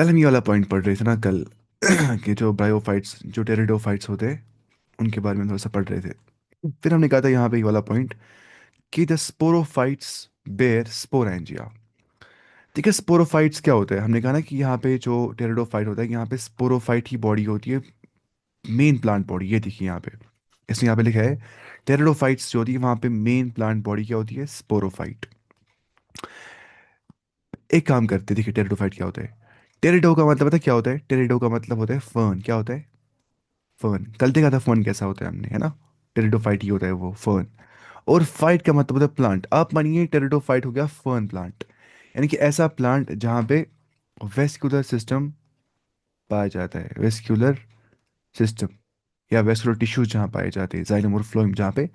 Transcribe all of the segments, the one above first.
कल हम ये वाला पॉइंट पढ़ रहे थे ना कल कि जो ब्रायोफाइट्स जो टेरिडोफाइट्स होते हैं उनके बारे में थोड़ा सा पढ़ रहे थे। फिर हमने कहा था यहाँ पे ये वाला पॉइंट कि द स्पोरोफाइट्स बेयर स्पोरेंजिया। ठीक है, स्पोरोफाइट्स क्या होता है? हमने कहा ना कि यहाँ पे जो टेरिडोफाइट होता है यहाँ पे स्पोरोफाइट ही बॉडी होती है, मेन प्लांट बॉडी। ये देखिए यहाँ पे, इसमें यहाँ पे लिखा है टेरिडोफाइट्स जो होती है वहाँ पे मेन प्लांट बॉडी क्या होती है? स्पोरोफाइट। एक काम करते हैं, देखिए टेरिडोफाइट क्या होता है। टेरिडो का मतलब पता है क्या होता है? टेरिडो का मतलब होता है फर्न। क्या होता है? फर्न। कल देखा था फर्न कैसा होता है हमने, है ना? टेरिडोफाइट ही होता है वो, फर्न। और फाइट का मतलब होता है प्लांट। आप मानिए टेरिडोफाइट हो गया फर्न प्लांट, यानी कि ऐसा प्लांट जहाँ पे वेस्कुलर सिस्टम पाया जाता है। वेस्कुलर सिस्टम या वेस्कुलर टिश्यूज जहाँ पाए जाते हैं, जाइलम और फ्लोएम जहाँ पे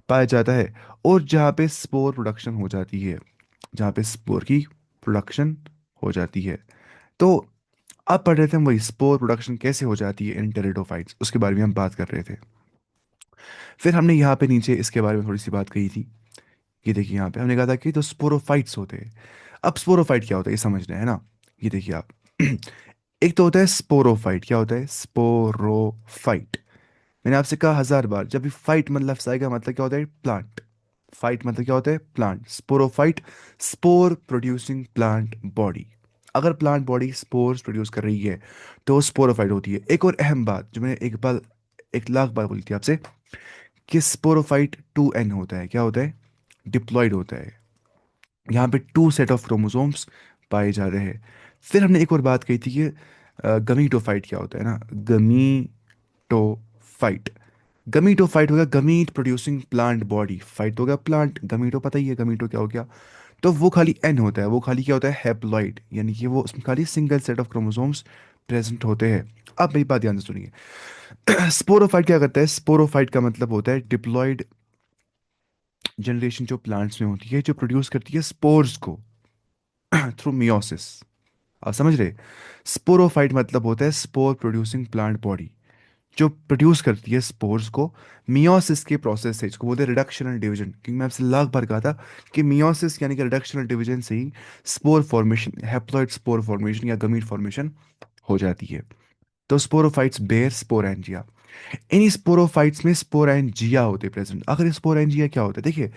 पाया जाता है, और जहाँ पे स्पोर प्रोडक्शन हो जाती है, जहाँ पे स्पोर की प्रोडक्शन हो जाती है। तो अब पढ़ रहे थे हम वही स्पोर प्रोडक्शन कैसे हो जाती है इन टेरिडोफाइट्स, उसके बारे में हम बात कर रहे थे। फिर हमने यहाँ पे नीचे इसके बारे में थोड़ी सी बात कही थी। ये देखिए यहाँ पे हमने कहा था कि तो स्पोरोफाइट्स होते हैं। अब स्पोरोफाइट क्या होता है ये समझना है ना। ये देखिए आप एक तो होता है स्पोरोफाइट। क्या होता है? स्पोरोफाइट। मैंने आपसे कहा हजार बार, जब भी फाइट मतलब लफ्ज आएगा मतलब क्या होता है? प्लांट। फाइट मतलब क्या होता है? Plant. Sporophyte, spore producing plant body. अगर प्लांट बॉडी स्पोर्स प्रोड्यूस कर रही है तो वो स्पोरोफाइट होती है। एक और अहम बात जो मैंने एक बार, एक लाख बार बोली थी आपसे, कि स्पोरोफाइट 2N होता है। क्या होता है? डिप्लॉयड होता है। यहाँ पे 2 सेट ऑफ क्रोमोसोम्स पाए जा रहे हैं। फिर हमने एक और बात कही थी कि गमीटोफाइट क्या होता है ना। गमीटोफाइट। गमीटोफाइट हो गया gamete producing plant body. Fight हो गया प्लांट, गमीटो पता ही है गमीटो क्या हो गया। तो वो खाली एन होता है, वो खाली क्या होता है? हैप्लॉइड, यानी कि वो उसमें खाली single set of chromosomes present होते हैं। अब मेरी बात ध्यान से सुनिए। स्पोरोफाइट क्या करता है? स्पोरोफाइट का मतलब होता है डिप्लॉयड जनरेशन जो प्लांट्स में होती है, जो प्रोड्यूस करती है स्पोर्स को थ्रू मियोसिस। आप समझ रहे? स्पोरोफाइट मतलब होता है स्पोर प्रोड्यूसिंग प्लांट बॉडी, जो प्रोड्यूस करती है स्पोर्स को मियोसिस के प्रोसेस से। इसको बोलते हैं रिडक्शन एंड डिवीजन, क्योंकि मैं आपसे लाख बार कहा था कि मियोसिस यानी कि रिडक्शन एंड डिवीजन से ही spore formation, haploid spore formation या गमीट फॉर्मेशन हो जाती है। तो स्पोरोफाइट्स बेयर स्पोरेंजिया। इन स्पोरोफाइट्स में स्पोरेंजिया होते प्रेजेंट। अगर स्पोरेंजिया क्या होता है देखिए,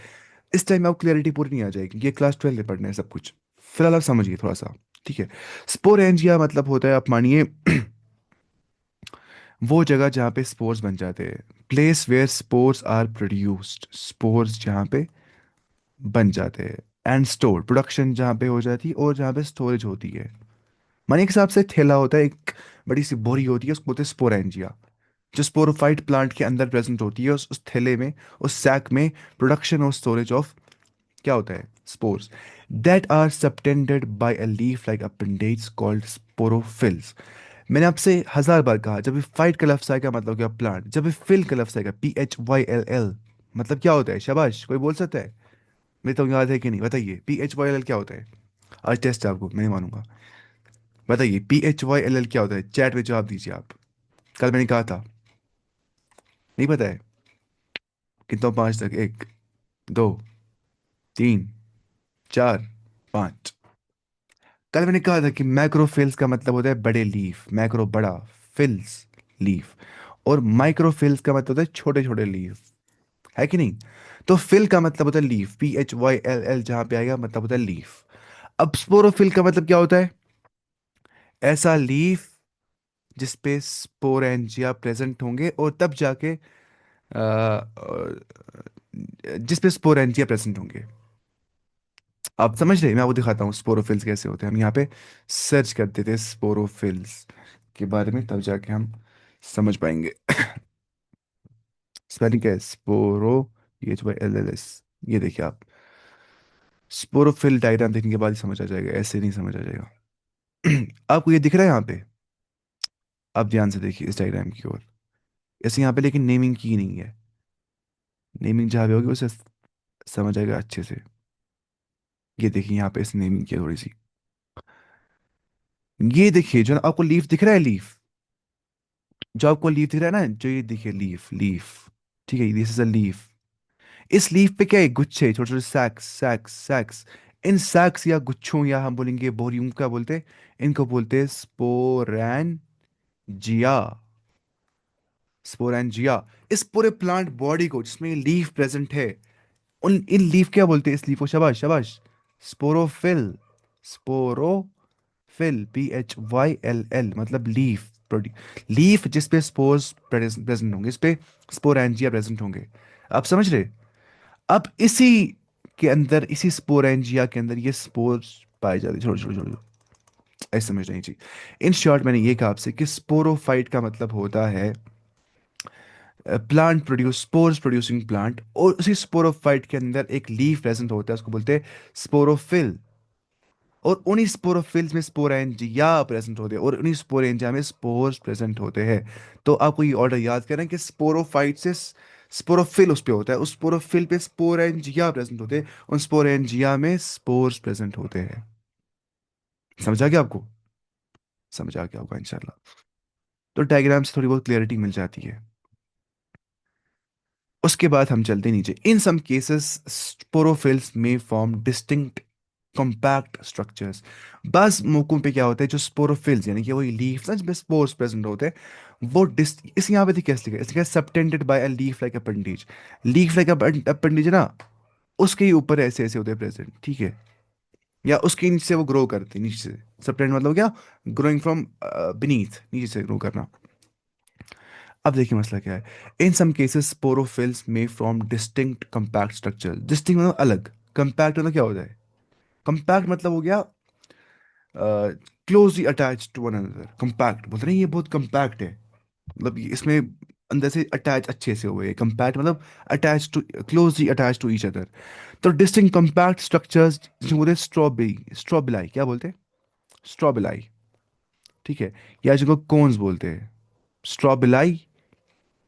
इस टाइम आपको क्लैरिटी पूरी नहीं आ जाएगी, ये क्लास 12 में पढ़ना है सब कुछ। फिलहाल आप समझिए थोड़ा सा, ठीक है? स्पोरेंजिया मतलब होता है, आप मानिए वो जगह जहाँ पे स्पोर्स बन जाते हैं। Place where spores are produced. Spores जहाँ पे बन जाते हैं एंड स्टोर, प्रोडक्शन जहाँ पे हो जाती है और जहाँ पे स्टोरेज होती है। मानिए एक हिसाब से थैला होता है, एक बड़ी सी बोरी होती है, उसको बोलते हैं स्पोरेंजिया, जो स्पोरोफाइट प्लांट के अंदर प्रेजेंट होती है। उस थैले में, उस सैक में प्रोडक्शन और स्टोरेज ऑफ क्या होता है? Spores that are subtended by a leaf like appendage called sporophylls. मैंने आपसे हजार बार कहा, जब भी फाइट का लफ्ज आएगा मतलब क्या? प्लांट। जब भी फिल का लफ्ज आएगा PHYLL मतलब क्या होता है? शाबाश, कोई बोल सकता है? मेरे तो याद है कि नहीं, बताइए PHYLL क्या होता है? आज टेस्ट है आपको, मैं नहीं मानूंगा। बताइए PHYLL क्या होता है? चैट में जवाब दीजिए आप। कल मैंने कहा था, नहीं पता है? कितना? पांच तक, एक, दो, तीन, चार, पांच। कल मैंने कहा था कि मैक्रोफिल्स का मतलब होता है बड़े लीफ, मैक्रो बड़ा, फिल्स लीफ, और माइक्रोफिल्स का मतलब होता है छोटे छोटे लीफ, है कि नहीं? तो फिल का मतलब होता है लीफ, PHYLL जहां पे आएगा मतलब होता है लीफ। अब स्पोरोफिल का मतलब क्या होता है? ऐसा लीफ जिसपे स्पोरेंजिया प्रेजेंट होंगे और तब जाके जिसपे स्पोरेंजिया प्रेजेंट होंगे। आप समझ रहे हैं? मैं आपको दिखाता हूँ स्पोरोफिल्स कैसे होते हैं। हम यहाँ पे सर्च करते थे स्पोरोफिल्स के बारे में, तब जाके हम समझ पाएंगे। स्पेलिंग क्या है? स्पोरो, PHYLLS। ये देखिए आप, स्पोरोफिल डायग्राम देखने के बाद ही समझ आ जाएगा, ऐसे नहीं समझ आ जाएगा। आपको ये दिख रहा है यहाँ पे? आप ध्यान से देखिए इस डायग्राम की ओर। ऐसे यहाँ पे लेकिन नेमिंग की नहीं है। नेमिंग जहाँ भी होगी उसे समझ आएगा अच्छे से। ये देखिए यहाँ पे इस नेमिंग की है थोड़ी सी। ये देखिए जो आपको लीफ दिख रहा है, लीफ, जो आपको लीफ दिख रहा है ना, जो ये देखिए लीफ, लीफ, ठीक है, दिस इज अ लीफ। इस लीफ पे क्या है? गुच्छे, छोटे छोटे सैक्स, सैक्स, सैक्स। इन सैक्स या गुच्छों या हम बोलेंगे बोरियम, क्या बोलते हैं, इनको बोलते हैं स्पोरेंजिया। स्पोरेंजिया। इस पूरे प्लांट बॉडी को जिसमें लीफ प्रेजेंट है, उन इन लीफ क्या बोलते हैं, इस लीफ को, शाबाश शाबाश, स्पोरोफिल। स्पोरोफिल, PHYLL, मतलब लीफ। लीफ जिस पे स्पोर्स प्रेजेंट होंगे, इस पे स्पोरेंजिया प्रेजेंट होंगे। आप समझ रहे? अब इसी के अंदर, इसी स्पोरेंजिया के अंदर ये स्पोर्स पाए जाते हैं, छोटे छोटे छोटे, ऐसे समझ नहीं चाहिए। इन शॉर्ट मैंने ये कहा आपसे कि स्पोरोफाइट का मतलब होता है plant produce, spores producing plant, और उसी स्पोरोफाइट के अंदर एक लीफ प्रेजेंट होता है, उसको बोलते हैं स्पोरोफिल। और उन्हीं स्पोरोफिल्स में स्पोरेंजिया प्रेजेंट होते हैं, और उन्हीं स्पोरेंजिया में स्पोर्स प्रेजेंट होते हैं। तो आपको ये ऑर्डर याद करें कि स्पोरोफाइट से स्पोरोफिल उस पे होता है, उस स्पोरोफिल पे स्पोरेंजिया प्रेजेंट होते हैं, उन स्पोरेंजिया में स्पोर्स प्रेजेंट होते हैं। समझा गया आपको? समझा गया होगा इंशाल्लाह। तो डायग्राम से थोड़ी बहुत क्लियरिटी मिल जाती है। उसके बाद हम चलते नीचे। इन सम केसेस स्पोरोफिल्स में फॉर्म डिस्टिंक्ट कॉम्पैक्ट स्ट्रक्चर्स। बस मौकों पे क्या होता है, जो स्पोरोफिल्स यानी कि वही लीफ ना जिसमें स्पोर्स प्रेजेंट होते हैं, वो डिस, इस यहाँ पे देखिए कैसे लिखा है, इसलिए subtended by a leaf like appendage. Leaf like appendage है ना, उसके ही ऊपर ऐसे ऐसे होते हैं प्रेजेंट, ठीक है, या उसके नीचे से वो ग्रो करते हैं, नीचे से। सबटेंड मतलब क्या, ग्रोइंग फ्रॉम बीनीथ, नीचे से ग्रो करना। अब देखिए मसला क्या है। इन सम केसेस स्पोरोफिल्स में from distinct compact structure. Distinct मतलब अलग, कंपैक्ट मतलब क्या होता है, कंपैक्ट मतलब हो गया closely attach to one another. Compact बोलते हैं ये बहुत कंपैक्ट है, मतलब इसमें अंदर से अटैच अच्छे से हुए। कंपैक्ट मतलब attach to, closely attach to each other. तो डिस्टिंक्ट कंपैक्ट स्ट्रक्चर्स जिनको बोलते हैं स्ट्रॉबेरी, स्ट्रॉबिलाई, क्या बोलते हैं, स्ट्रॉबिलाई, ठीक है, या जिनको कोन्स बोलते हैं, स्ट्रॉबिलाई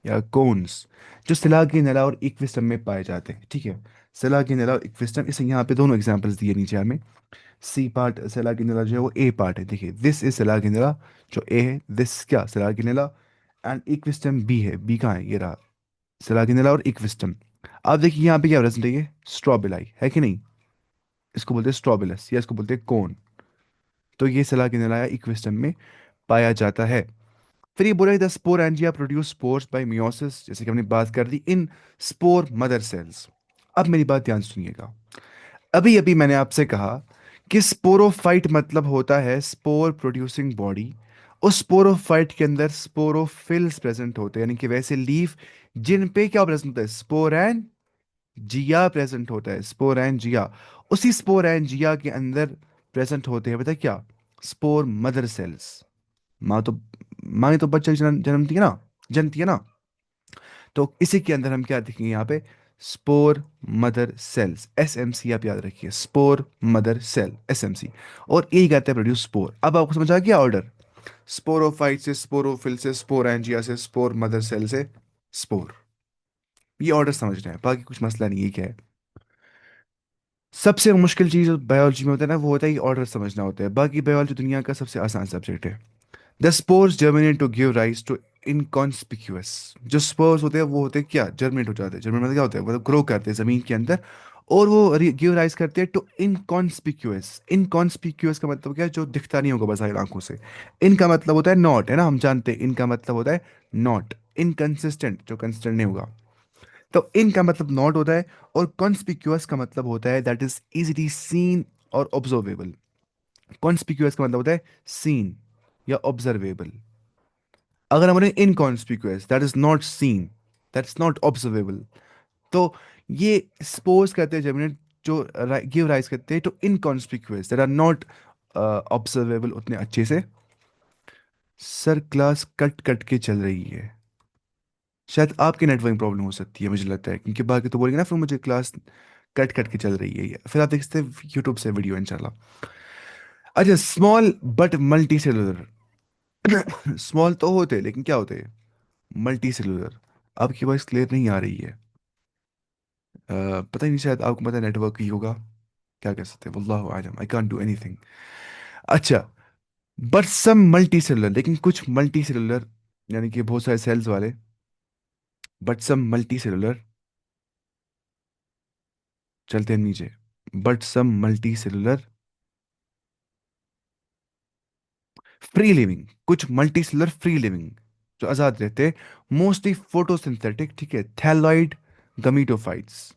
या कोन्स, जो सिलागिनेला और इक्विस्टम में पाए जाते हैं, ठीक है। सिलागिनेला और इक्विस्टम, इसे यहाँ पे दोनों एग्जांपल्स दिए नीचे हमें। सी पार्ट सिलागिनेला जो है वो ए पार्ट है, देखिए दिस इज सिलागिनेला, जो ए है, दिस क्या सिलागिनेला, एंड इक्विस्टम बी है, बी कहाँ है, ये रहा सिलागिनेला और इक्विस्टम। आप देखिए यहाँ पे क्या प्रेजेंट है, ये स्ट्रॉबिलाई है कि नहीं, इसको बोलते हैं स्ट्रॉबिलस या इसको बोलते हैं कोन। तो ये सिलागिनेला या इक्विस्टम में पाया जाता है। फिर ये बोला the sporangia produce spores bye meiosis, जैसे कि हमने बात कर दी, इन स्पोर मदर सेल्स। अब मेरी बात ध्यान सुनिएगा। अभी अभी मैंने आपसे कहा कि स्पोरोफाइट मतलब होता है स्पोर प्रोड्यूसिंग बॉडी। उस स्पोरोफाइट के अंदर स्पोरोफिल्स प्रेजेंट होते हैं, यानी कि वैसे लीफ जिन पे क्या प्रेजेंट होता है, स्पोरेंजिया प्रेजेंट होता है, स्पोरेंजिया। उसी स्पोरेंजिया के अंदर प्रेजेंट होते हैं, बता क्या, स्पोर मदर सेल्स। माँ तो, माँ ने तो बच्चा जन्मती है ना, जनती है ना। तो इसी के अंदर हम क्या देखेंगे यहाँ पे, स्पोर मदर सेल्स, SMC आप याद रखिए, स्पोर मदर सेल, SMC। और यही कहते हैं प्रोड्यूस स्पोर। अब आपको समझ आ गया ऑर्डर, स्पोरोफाइट से, स्पोरोफिल से, स्पोरेंजिया से, स्पोर मदर सेल से स्पोर। ये ऑर्डर समझना है, बाकी कुछ मसला नहीं है, क्या है। सबसे मुश्किल चीज बायोलॉजी में होता है ना, वो होता है ये ऑर्डर समझना होता है। बाकी बायोलॉजी दुनिया का सबसे आसान सब्जेक्ट है। The spores germinate to give rise to inconspicuous. जो स्पोर्स होते हैं वो होते हैं क्या, जर्मिनेट हो जाते हैं। जर्मिनेट मतलब क्या होता है, मतलब ग्रो करते हैं जमीन के अंदर, और वो गिव राइज करते हैं टू इनकॉन्स्पिक्यूअस। इनकॉन्स्पिक्यूअस का मतलब क्या है, जो दिखता नहीं होगा बाहर आंखों से। इनका मतलब होता है नॉट, है ना, हम जानते हैं इनका मतलब होता है नॉट। इनकंसिस्टेंट, जो कंसिस्टेंट नहीं होगा। तो इनका मतलब नॉट होता है, और कॉन्स्पिक्यूअस का मतलब होता है दैट इज इजीली सीन और ऑब्जर्वेबल। कॉन्स्पिक्यूअस का मतलब होता है सीन या ऑब्जर्वेबल। अगर हम बोले inconspicuous, that is not seen, that is not observable. तो ये स्पोर्स कहते हैं जब जो गिव राइज करते हैं to inconspicuous that are not observable उतने अच्छे से। सर क्लास कट कट के चल रही है, शायद आपकी नेटवर्किंग प्रॉब्लम हो सकती है मुझे लगता है, क्योंकि बाकी तो बोलेंगे ना फिर मुझे क्लास कट कट के चल रही है ये। फिर आप देख सकते हैं यूट्यूब से वीडियो इंशाल्लाह। अच्छा, small but multi cellular. Small तो होते हैं लेकिन क्या होते हैं, मल्टी सेलुलर। आपकी वॉइस क्लियर नहीं आ रही है। पता ही नहीं, शायद आपको पता नेटवर्क ही होगा, क्या कर सकते हैं, वल्लाहु आलम, आई कांट डू एनीथिंग। अच्छा, बट सम मल्टी सेलुलर, लेकिन कुछ मल्टी सेलुलर यानी कि बहुत सारे सेल्स वाले, बट सम मल्टी सेलुलर, चलते हैं नीचे। But some multi cellular free living, कुछ मल्टी सेलुलर फ्री लिविंग जो आजाद रहते हैं, मोस्टली फोटोसिंथेटिक, ठीक है, थैलॉइड गमीटोफाइट्स।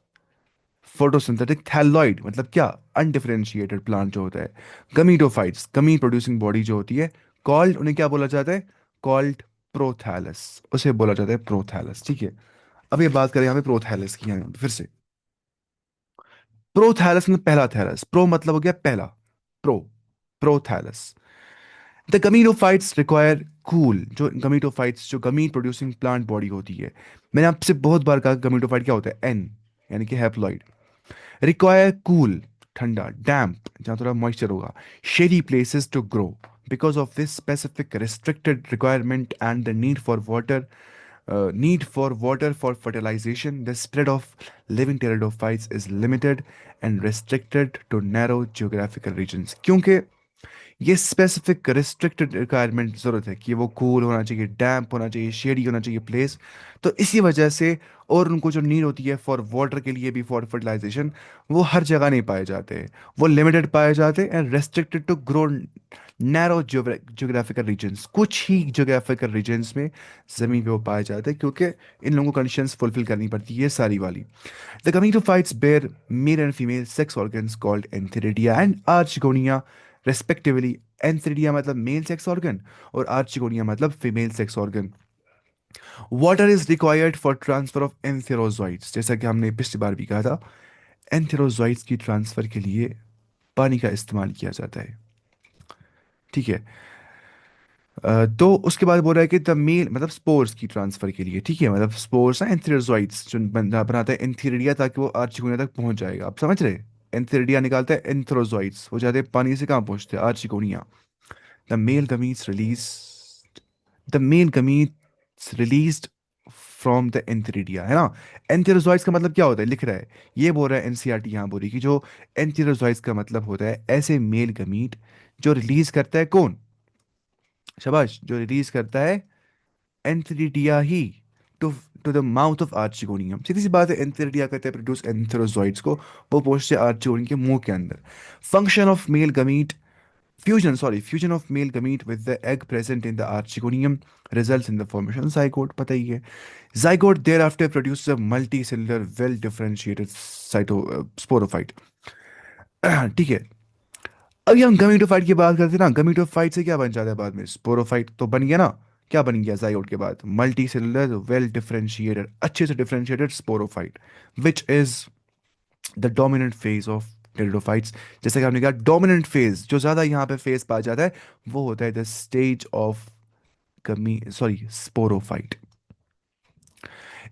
फोटोसिंथेटिक थैलॉइड मतलब क्या, अनडिफरेंशिएटेड प्लांट जो होता है। गमीटोफाइट्स, गमी प्रोड्यूसिंग बॉडी जो होती है, कॉल्ड, उन्हें क्या बोला जाता है, कॉल्ड प्रोथैलस, उसे बोला जाता है प्रोथैलस, ठीक है। अब ये बात करें यहाँ पे प्रोथैलस की, यहाँ पे फिर से प्रोथैलस में पहला थैलस, प्रो मतलब हो गया पहला, pro, prothallus. The gametophytes require cool, जो गमीटोफाइट्स जो गमीट प्रोड्यूसिंग प्लांट बॉडी होती है, मैंने आपसे बहुत बार कहा गमीटोफाइट क्या होता है, एन, यानी कि हैप्लॉइड, रिक्वायर कूल, ठंडा, डैम्प जहाँ थोड़ा मॉइस्चर होगा, shady places to grow, because of this specific restricted requirement and the need for water for fertilization, the spread of living pteridophytes is limited and restricted to narrow geographical regions. क्योंकि ये specific restricted requirement ज़रूरत है कि वो cool होना चाहिए, डैम्प होना चाहिए, शेडी होना चाहिए प्लेस, तो इसी वजह से, और उनको जो नीड होती है फॉर वाटर के लिए भी, फॉर फर्टिलाइजेशन, वो हर जगह नहीं पाए जाते हैं, वो लिमिटेड पाए जाते हैं and restricted to grow narrow geographical regions, कुछ ही जियोग्राफिकल रीजन्स में ज़मीन पे वो पाए जाते हैं, क्योंकि इन लोगों को कंडीशंस फुलफिल करनी पड़ती है सारी वाली। The gametophytes bear male and female sex organs called antheridia and archegonia respectively. Antheridia मतलब मेल सेक्स ऑर्गन और archegonia मतलब female sex organ. Water is required for transfer of antherozoids, जैसा कि हमने पिछली बार भी कहा था, एंथेरोजोइड्स की ट्रांसफर के लिए पानी का इस्तेमाल किया जाता है, ठीक है। तो उसके बाद बोल रहा है कि द मेल मतलब स्पोर्स की ट्रांसफर के लिए, ठीक है, मतलब स्पोर्स ना एंथेरोजोइड्स जो बनाता है एंथीरिडिया, ताकि वो आर्चिगोनिया तक पहुंच जाएगा, आप समझ रहे। एंथीरिडिया निकालता है एंथेरोजोइड्स, हो जाते हैं पानी से कहाँ पहुंचते हैं, archegonia. The male gametes release the male gametes released from the antheridia, है ना। एंथेरोजोइड्स का मतलब क्या होता है, लिख रहा है, ये बोल रहा है एनसीईआरटी, यहाँ बोल रही कि जो एंथेरोजोइड्स का मतलब होता है ऐसे मेल गमीट जो रिलीज करता है कौन, शाबाश, जो रिलीज करता है एंथेरिडिया ही, to to the mouth of archegonium, सीधी सी बात है, एंथेरिडिया कहते हैं प्रोड्यूस एंथेरोजोइड्स को, वो पहुंचते हैं आर्चिगोनियम के मुंह के अंदर। Function of male gamete fusion of male gamete with the egg present in the archegonium results in the formation of zygote, पता ही है। Zygote thereafter produces a multicellular well differentiated sporophyte। ठीक है। अभी हम गमीटोफाइट की बात करते हैं ना, गमीटोफाइट से क्या बन जाता है बाद में, स्पोरोफाइट तो बन गया ना। क्या बन गया जाइगोट के बाद, मल्टी सेलुलर वेल डिफरेंशिएटेड, अच्छे से differentiated sporophyte, which is the dominant phase of pteridophytes. जैसे कि हमने कहा डोमिनेंट फेज, जो ज्यादा यहाँ पे फेज पाया जाता है, वो होता है the stage of gamy sorry sporophyte.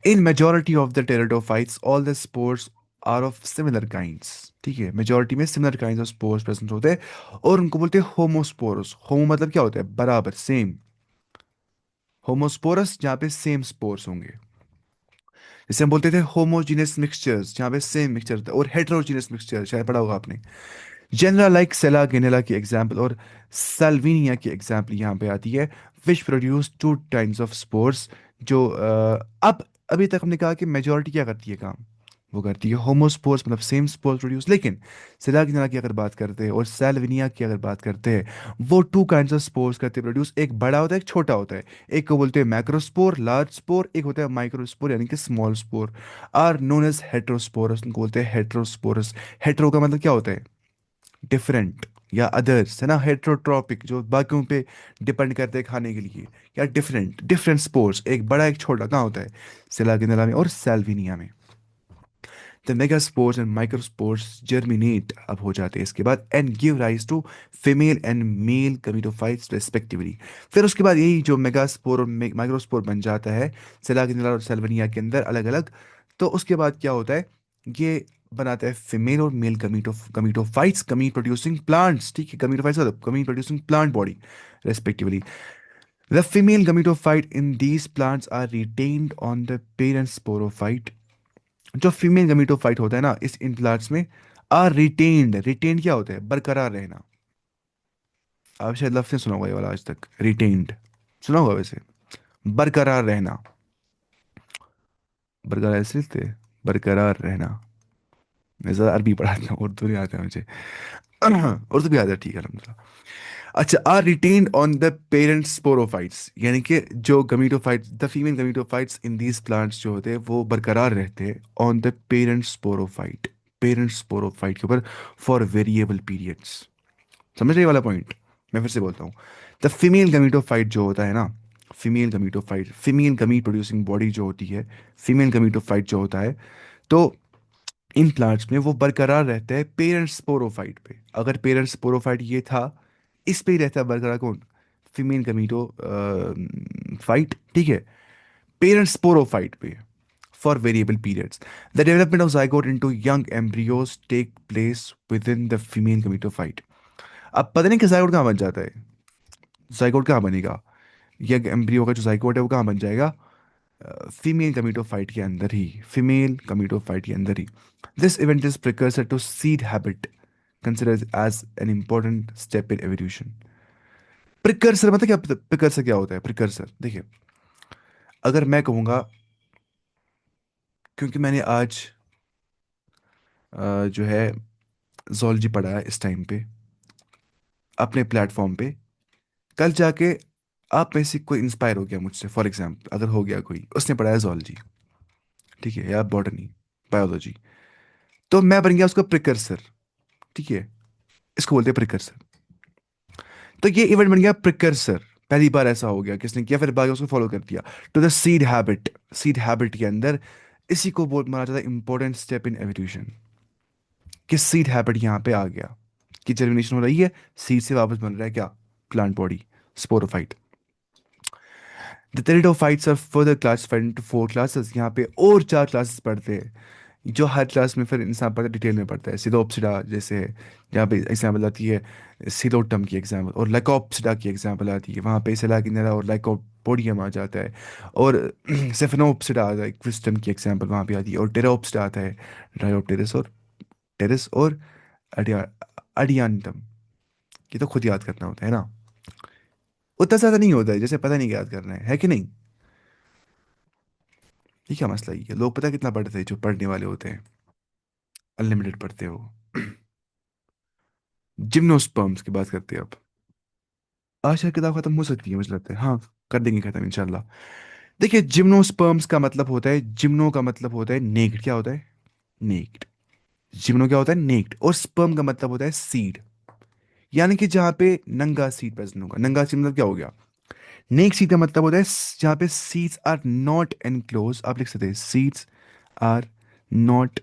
In majority of the pteridophytes all the spores are of similar kinds, ठीक है, मेजोरिटी में similar kinds of spores present होते हैं, और उनको बोलते हैं होमोस्पोरस। होमो मतलब क्या होता है, बराबर, सेम, होमोस्पोरस जहाँ पे सेम स्पोर्स होंगे। जैसे हम बोलते थे होमोजीनियस मिक्सचर्स, जहाँ पे सेम मिक्सचर होता है, और हेट्रोजीनियस मिक्सचर शायद पढ़ा होगा आपने। जनरा लाइक सेला गेनेला की एग्जाम्पल और साल्विनिया की एग्जाम्पल यहाँ पे आती है, which produce two types of spores, जो अब अभी तक हमने कहा कि मेजोरिटी क्या करती है काम, वो करती है होमोस्पोर्स मतलब सेम स्पोर्स प्रोड्यूस, लेकिन सेला गेनेला की अगर बात करते हैं और साल्विनिया की अगर बात करते हैं, वो टू काइंड्स ऑफ स्पोर्स करते हैं प्रोड्यूस, एक बड़ा होता है एक छोटा होता है, एक को बोलते हैं मैक्रोस्पोर लार्ज स्पोर, एक होता है माइक्रोस्पोर यानी कि small spore, are known as heterosporous, उनको बोलते हैं हेट्रोस्पोरस। हेट्रो का मतलब क्या होता है, डिफरेंट या अदर्स, है ना, हेट्रोट्रॉपिक जो बाकियों पे डिपेंड करते हैं खाने के लिए, या डिफरेंट डिफरेंट स्पोर्स, एक बड़ा एक छोटा कहाँ होता है, सेलागिनेला में और सैल्विनिया में। The megaspores and microspores germinate अब हो जाते हैं इसके बाद and give rise to female and male gametophytes respectively. फिर उसके बाद यही जो मेगास्पोर और माइक्रोस्पोर बन जाता है सेलागिनेला और सैल्विनिया के अंदर अलग अलग, तो उसके बाद क्या होता है, ये बनाता है फीमेल और male gametophytes, gamete producing plants, ठीक है, गमीटोफाइट्स मतलब gamete producing plant body respectively. The female gametophyte in these plants are retained on the parent sporophyte, जो फीमेल गमीटोफाइट होता है ना इस इन प्लांट्स में, आर रिटेन्ड, रिटेन्ड क्या होता है, बरकरार रहना। आप शायद लफ्ज नहीं सुना होगा ये वाला आज तक, रिटेन्ड सुना होगा वैसे, बरकरार रहना, बरकरार ऐसे लिखते हैं, बरकरार रहना, मैं ज़्यादा अरबी पढ़ाता हूँ, उर्दू नहीं आता है मुझे। उर्दू भी आता है, ठीक है अलहमदिल्ला। अच्छा, are retained on the parent sporophytes, यानी कि जो gametophytes, the female gametophytes in these plants जो होते हैं वो बरकरार रहते हैं on the parent sporophyte, parent sporophyte के ऊपर फॉर वेरिएबल पीरियड्स। समझ रहे ये वाला पॉइंट? मैं फिर से बोलता हूँ। द फीमेल गमीटोफाइट जो होता है ना, female gametophyte, female gamete producing body जो होती है, फीमेल गमीटोफाइट जो होता है, तो इन प्लांट्स में वो बरकरार रहता है पेरेंट स्पोरोफाइट पे। अगर पेरेंट स्पोरोफाइट ये था, इस पे ही रहता है बरकरार कौन? फीमेल गमीटो फाइट, ठीक है, पेरेंट स्पोरोफाइट पे for variable periods. The development of zygote into young embryos take place within the female gametophyte. अब पता नहीं कि जाइगोट कहाँ बन जाता है, जाइगोट कहाँ बनेगा, यंग एम्ब्रियो का जो जाइगोट है वो कहाँ बन जाएगा? फीमेल गमीटोफाइट के अंदर ही, फीमेल गमीटोफाइट के अंदर ही। This event is precursor to seed habit, considered as an important step in evolution. Precursor मतलब क्या? प्रिकर्सर क्या होता है? प्रिकर्सर देखिए, अगर मैं कहूँगा, क्योंकि मैंने आज जो है जोलॉजी पढ़ा है इस टाइम पे अपने प्लेटफॉर्म पे, कल जाके आप में से कोई इंस्पायर हो गया मुझसे, फॉर एग्जाम्पल अगर हो गया कोई, उसने पढ़ा है जोलॉजी, ठीक है, या बॉटनी, बायोलॉजी, तो मैं बन गया उसका प्रिकर्सर, ठीक है, इसको बोलते हैं प्रिकर्सर। तो ये इवेंट बन गया प्रिकर्सर, पहली बार ऐसा हो गया, किसने किया, फिर बाकी उसको फॉलो कर दिया to the seed habit. Seed habit के अंदर इसी को बोल माना जाता है इंपॉर्टेंट स्टेप इन एवोल्यूशन, कि सीड हैबिट यहाँ पे आ गया, कि जर्मिनेशन हो रही है, सीड से वापस बन रहा है क्या? Plant body, sporophyte. The pteridophytes are further classified into four classes, यहाँ पे और चार क्लासेस पढ़ते हैं, जो हर क्लास में फिर इंसान पढ़ता डिटेल में पढ़ता है। सिलोप्सिडा जैसे है, जहाँ पे एग्जाम्पल आती है सिलोटम की एग्जाम्पल, और लाइकोप्सिडा की एग्जाम्पल आती है, वहाँ पे सेलाकिनेरा और लाइकोपोडियम आ जाता है। और सेफेनोप्सिडा आता है, क्रिस्टम की एग्जाम्पल वहाँ पे आती है। और टेरोप्सिडा आता है, ड्रायोप्टेरिस और टेरिस और अडिया अडियांटम। ये तो खुद याद करना होता है ना, उतना ज़्यादा नहीं होता है जैसे पता नहीं क्या याद करना है कि नहीं? ये क्या मसला ही है, लोग पता है कितना पढ़ते हैं जो पढ़ने वाले होते हैं, अनलिमिटेड पढ़ते हो। जिम्नोस्पर्म्स की बात करते हैं अब। आज शायद किताब खत्म हो सकती है मुझे लगता है, हाँ, कर देंगे खत्म इंशाल्लाह। देखिए, जिम्नोस्पर्म्स का मतलब होता है, जिम्नो का मतलब होता है नेक्ड, क्या होता है? नेक्ड। जिम्नो क्या होता है? नेक्ड। और स्पर्म का मतलब होता है सीड, यानी कि जहाँ पे नंगा सीड प्रेजेंट होगा। नंगा सीड मतलब क्या हो गया? नेक सीड का मतलब होता है जहाँ पे सीड्स आर नॉट एनक्लोज, आप लिख सकते हैं seeds are not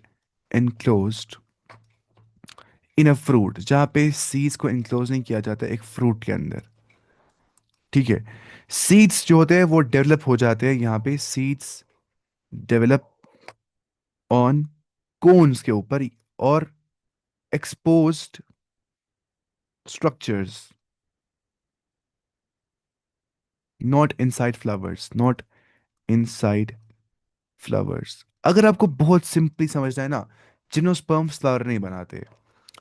enclosed in a fruit, जहाँ पे सीड्स को एनक्लोज नहीं किया जाता एक फ्रूट के अंदर, ठीक है। सीड्स जो होते हैं वो डेवलप हो जाते हैं, यहाँ पे सीड्स डेवलप ऑन कोन्स के ऊपर, और exposed structures, not inside flowers, not inside flowers. अगर आपको बहुत सिंपली समझना है ना, जिम्नोस्पर्म्स फ्लावर नहीं बनाते।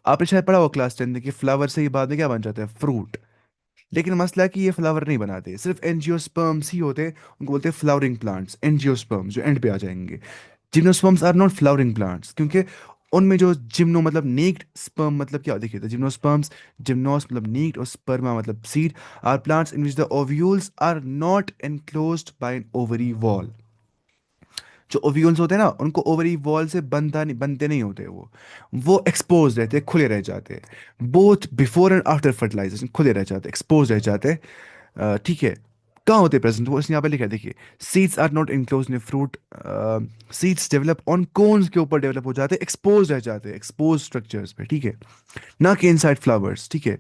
आपने शायद पढ़ा हो क्लास 10 में कि फ्लावर से ही बाद में क्या बन जाता है? फ्रूट। लेकिन मसला है कि ये फ्लावर नहीं बनाते, सिर्फ एंजियोस्पर्म्स ही होते हैं, उनको बोलते हैं फ्लावरिंग प्लांट्स, एंजियोस्पर्म्स जो एंड पे आ जाएंगे। Gymnosperms are not flowering plants, क्योंकि उनमें जो जिम्नो मतलब नेक्ड, स्पर्म मतलब क्या, देखिए, जिम्नोस्पर्म्स, जिम्नोस मतलब नेक्ड और स्पर्मा मतलब seed, are plants in which the ovules are not enclosed by an ovary wall. जो ओव्यूल्स होते हैं ना, उनको ओवरी वॉल से बंधा नहीं, बनते नहीं होते, वो एक्सपोज रहते हैं, खुले रह जाते हैं, both before and after fertilisation खुले रह जाते हैं, एक्सपोज रह जाते हैं, ठीक है। कहाँ होते हैं प्रेजेंट? वो इसने यहाँ पे लिखा है, देखिए, seeds are not enclose in fruit, seeds develop on cones के ऊपर डेवलप हो जाते हैं, एक्सपोज रह जाते हैं, एक्सपोज स्ट्रक्चर्स पे, ठीक है, ना कि इनसाइड फ्लावर्स, ठीक है।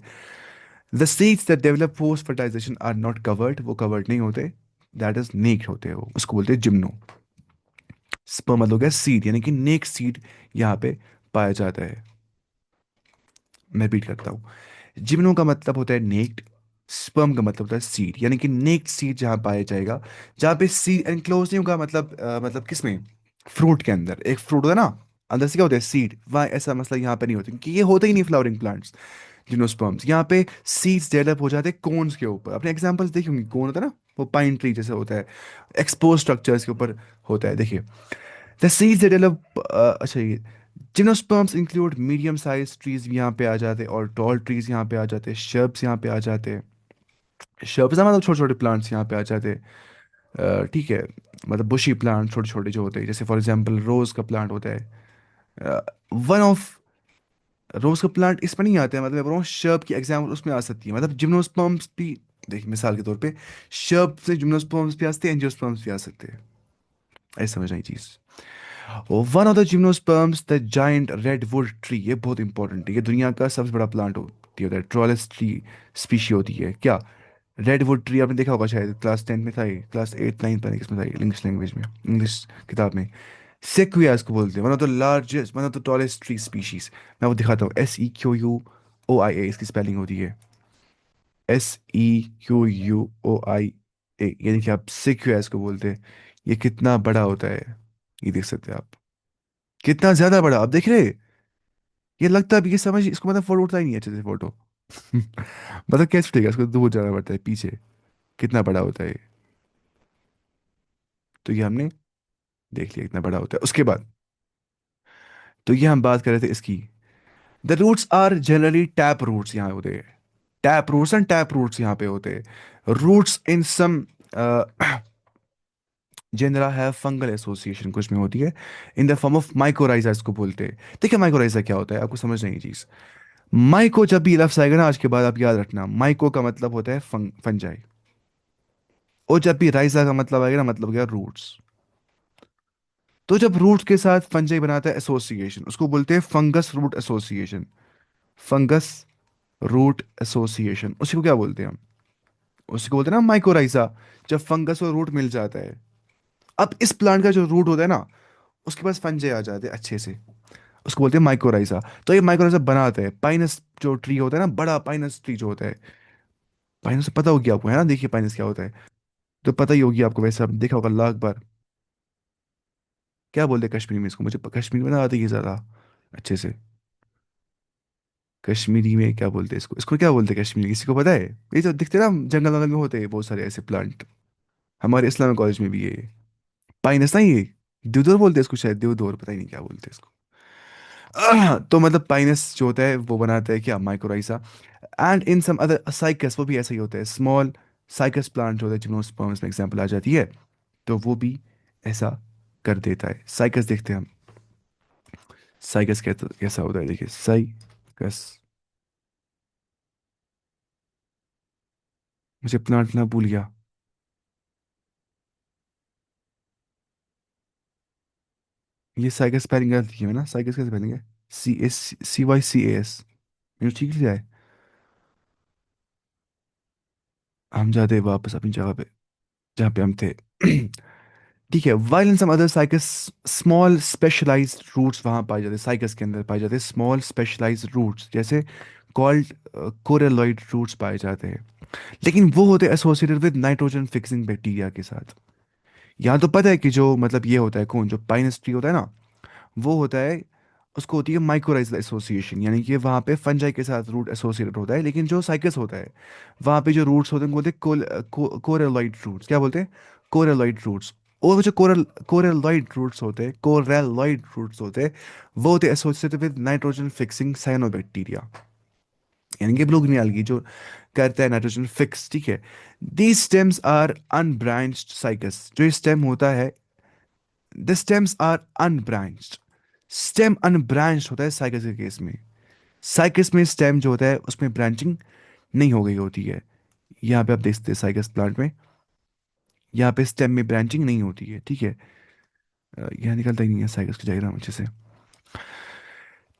The seeds that develop post fertilisation are not covered, वो कवर्ड नहीं होते, दैट इज नेक्ड होते हैं, वो उसको बोलते हैं जिम्नो। स्पर्म मतलब हो गया सीड, यानी कि नेक सीड यहाँ पे पाया जाता है। मैं रिपीट करता हूँ, जिम्नो का मतलब होता है नेक्ड, स्पर्म का मतलब होता है सीड, यानी कि नेक्ड सीड जहाँ पाया जाएगा, जहाँ पे सीड एनक्लोज नहीं होगा, मतलब मतलब किसमें? फ्रूट के अंदर एक फ्रूट होता है ना, अंदर से क्या होता है? सीड। वहाँ ऐसा मसला यहाँ पे नहीं होता, क्योंकि ये होता ही नहीं फ्लावरिंग प्लांट्स, जिम्नोस्पर्म्स। यहाँ पे सीड्स डेवलप हो जाते हैं कोन्स के ऊपर। अपने एग्जांपल्स देखी होंगी, कोन होता है ना, वो पाइन ट्री जैसे होता है, एक्सपोज स्ट्रक्चर्स के ऊपर होता है, देखिए। द सीड्स डेवलप, अच्छा, ये gymnosperms include medium size trees यहाँ पे आ जाते हैं, और टॉल ट्रीज यहाँ पे आ जाते हैं, शर्ब्स यहाँ पे आ जाते हैं। शर्ब्स मतलब छोटे छोटे प्लांट्स यहाँ पे आ जाते हैं। ठीक है, मतलब बुशी प्लांट छोटे छोटे जो होते हैं, जैसे फॉर एग्जांपल रोज का प्लांट होता है। वन ऑफ रोज का प्लांट इसमें नहीं आता है, मतलब मैं बोल रहा हूँ शर्ब की एग्जाम्पल उसमें आ सकती है, मतलब जिम्नोस्पर्म्स भी। देखिए मिसाल के तौर पे शर्ब से जिम्नोस्पर्म्स भी आ सकते हैं, एंजियोस्पर्म्स भी आ सकते हैं। ऐसे समझ आई चीज। One of the gymnosperms the giant redwood tree, ये बहुत इंपॉर्टेंट है, ये दुनिया का सबसे बड़ा प्लांट होती है, ट्रॉलेस्ट ट्री स्पीशी होती है क्या? रेडवुड ट्री आपने देखा होगा, शायद क्लास 10 में था ये, क्लास 8 9 पर किसमें था ये, इंग्लिश लैंग्वेज में, इंग्लिश किताब में। सेक्विया इसको बोलते हैं, one of the largest, one of the tallest tree species. मैं आपको दिखाता हूँ, SEQUOIA इसकी स्पेलिंग होती है, SEQUOIA। ये देखिए आप, सेक्विया इसको बोलते हैं। ये कितना बड़ा होता है, ये देख सकते हैं आप, कितना ज्यादा बड़ा, आप देख रहे हैं? ये लगता भी, ये समझ, इसको मतलब फोटो उठता ही नहीं है अच्छे से फोटो। मतलब कैसे उठेगा, इसको दूर जाना पड़ता है पीछे, कितना बड़ा होता है ये। तो ये हमने देख लिया कितना बड़ा होता है। उसके बाद तो ये हम बात कर रहे थे इसकी। The roots are generally tap roots यहाँ होते हैं। Tap roots and tap roots यहाँ पे होते हैं। रूट्स इन सम जेनरा है फंगल एसोसिएशन कुछ में होती है, in the form of mycorrhiza इसको बोलते हैं। देखिए माइकोराइजा क्या होता है, आपको समझ नहीं चीज। माइको जब भी लफ्ज आएगा ना आज के बाद, आप याद रखना, माइको का मतलब होता है फंजाई, और जब भी राइजा का मतलब आएगा ना, मतलब क्या, रूट्स। तो जब रूट्स के साथ फंजाई बनाता है एसोसिएशन, उसको बोलते हैं fungus root association. Fungus root association, उसी को क्या बोलते हैं हम? उसी को बोलते हैं ना माइकोराइजा, जब फंगस और रूट मिल जाता है। अब इस प्लांट का जो रूट होता है ना, उसके पास फंजे आ जाते हैं अच्छे से, उसको बोलते हैं माइकोराइजा। तो ये माइकोराइजा बनाते हैं पाइनस जो ट्री होता है ना, बड़ा पाइनस ट्री जो होता है। पाइनस पता होगी आपको, है ना? देखिए पाइनस क्या होता है, तो पता ही होगी आपको, वैसे आपने देखा होगा लाख बार। क्या बोलते हैं कश्मीरी में इसको, मुझे कश्मीरी में ना आती है ज़्यादा अच्छे से। कश्मीरी में क्या बोलते हैं इसको, इसको क्या बोलते हैं कश्मीरी, किसी को पता है? ये जो दिखते हैं ना जंगल वंगल में होते हैं बहुत सारे ऐसे प्लांट, हमारे इस्लामिक कॉलेज में भी है ये। पाइनस ना ये, देवदार बोलते हैं इसको शायद, देवदार, पता ही नहीं क्या बोलते हैं इसको। तो मतलब पाइनस जो होता है वो बनाता है क्या, mycorrhiza. And in some other cycas, वो भी ऐसा ही होता है, स्मॉल साइकस प्लांट जो होता है, जिम्नोस्पर्म्स में एग्जांपल आ जाती है, तो वो भी ऐसा कर देता है। साइकस देखते हैं हम, साइकस कैसा होता है, देखिए साइकस। मुझे प्लांट ना भूल गया। ये साइकस स्पेलिंग गलत लिखी है ना, साइकस कैसे स्पेलिंग है? CSCYCAS। मुझे ठीक लिखा है। हम जाते हैं वापस अपनी जगह पे, जहाँ पे हम थे। ठीक है, while in some other cycas, small specialised roots वहाँ पाए जाते हैं, साइकस के अंदर पाए जाते हैं स्मॉल स्पेशलाइज्ड रूट्स, जैसे कॉल्ड कोरेलॉइड रूट्स पाए जाते हैं। लेकिन वो होते हैं associated with nitrogen fixing bacteria के साथ। यहाँ तो पता है कि जो मतलब ये होता है, कौन जो पाइनस ट्री होता है ना, वो होता है, उसको होती है माइकोराइजल एसोसिएशन, यानी कि वहाँ पे फंजाई के साथ रूट एसोसिएटेड होता है। लेकिन जो साइकस होता है, वहाँ पे जो रूट्स होते हैं उनको बोलते हैं कोरेलॉइड रूट्स, क्या बोलते हैं? Coralloid roots. और वो जो कोरेलॉइड रूट्स होते हैं, कोरेलॉइड रूट्स होते हैं, वो होते हैं associated with nitrogen fixing cyanobacteria, यानी कि ब्लू ग्रीन algae जो करता है नाइट्रोजन फिक्स। ठीक है, these stems are unbranched cycas, जो स्टेम होता है, the stems are unbranched. Stem unbranched होता है साइकस के केस में। साइकस में स्टेम जो होता है उसमें ब्रांचिंग नहीं हो गई होती है। यहाँ पे आप देख सकते हैं साइकस प्लांट में, यहाँ पे स्टेम में ब्रांचिंग नहीं होती है। ठीक है, यहाँ निकलता ही नहीं है साइकस की डायग्राम अच्छे से।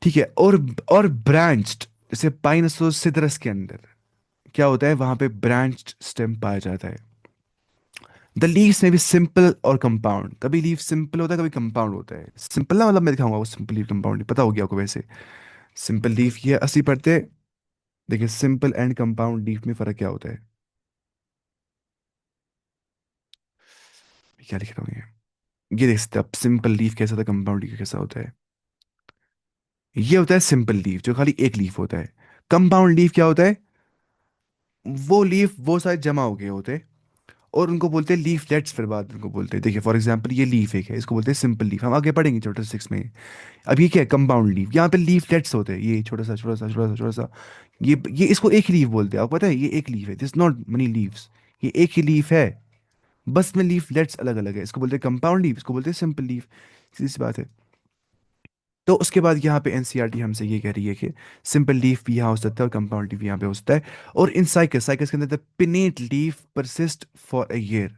ठीक है, और ब्रांच्ड, जैसे पाइनसोस सिदरस के अंदर क्या होता है, वहां पे ब्रांच्ड स्टेम पाया जाता है। द लीव्स में भी सिंपल और कंपाउंड, कभी लीफ सिंपल होता है, कभी कंपाउंड होता है। सिंपल ना मतलब मैं दिखाऊंगा वो सिंपल लीफ कंपाउंड पता होगी आपको वैसे। सिंपल लीफ ये 80 पत्ते। देखिए सिंपल एंड कंपाउंड लीफ में फर्क क्या होता है, क्या लिख रहा हूँ ये देख सकते हैं आप, सिंपल लीफ कैसा होता है, कंपाउंड लीफ कैसा होता है। ये होता है सिंपल लीफ जो खाली एक लीफ होता है। कंपाउंड लीफ क्या होता है, वो लीफ वो सारे जमा हो गए होते हैं, और उनको बोलते हैं लीफलेट्स, फिर बाद में उनको बोलते हैं, देखिए फॉर एग्जांपल ये लीफ एक है, इसको बोलते हैं सिंपल लीफ, हम आगे पढ़ेंगे चैप्टर 6 में। अब ये क्या है, कंपाउंड लीफ, यहाँ पे लीफलेट्स होते हैं, ये छोटा सा छोटा सा छोटा सा छोटा सा, ये इसको एक ही लीफ बोलते हैं, आपको पता है ये एक लीफ है, दिस नॉट मनी लीव्स, ये एक ही लीफ है, बस में लीफलेट्स अलग अलग है, इसको बोलते हैं कंपाउंड लीफ, इसको बोलते हैं सिंपल लीफ, सीधी सी बात है। तो उसके बाद यहाँ पे एनसीईआरटी हमसे ये कह रही है कि सिंपल लीफ भी यहाँ हो सकता है और कंपाउंड लीफ यहाँ पे हो सकता है। और इन साइकस, साइकस के अंदर pinnate leaf persist for a year.